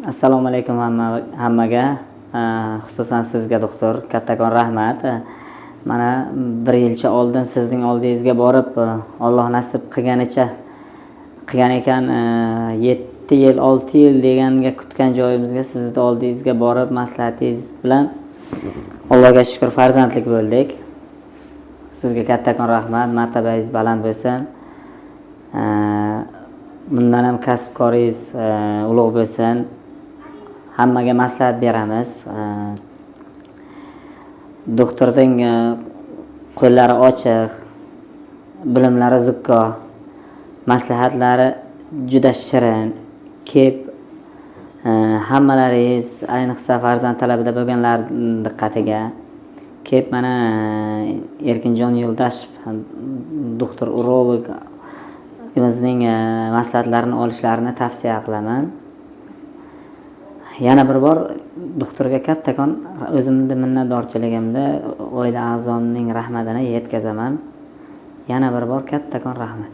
Assalomu alaykum hammaga, xususan sizga doktor, kattakon rahmat. Mana bir yilcha oldin sizning oldingizga borib, Alloh nasib qilganicha qilgan ekan, 7 yil, 6 yil deganga kutgan joyimizga sizning oldingizga borib, maslahatingiz bilan Allohga shukr farzandlik bo'ldik. Sizga kattakon rahmat, martabangiz baland bo'lsin. Bundan ham kasbkoringiz ulug' bo'lsin. Hammaga maslahat beramiz. Doktorning qo'llari ochiq, bilimlari zukko, maslahatlari juda shirin. Kep hammalaringiz, ayniqsa farzand talabida bo'lganlar diqqatiga kep mana Erkinjon Yo'ldashev doktor urolog bizning maslahatlarini olishlarini tavsiya qilaman. Yana bir bor doktorga kattakon o'zimning minnatdorchiligimni oila a'zomning rahmatini yetkazaman. Yana bir bor kattakon rahmat.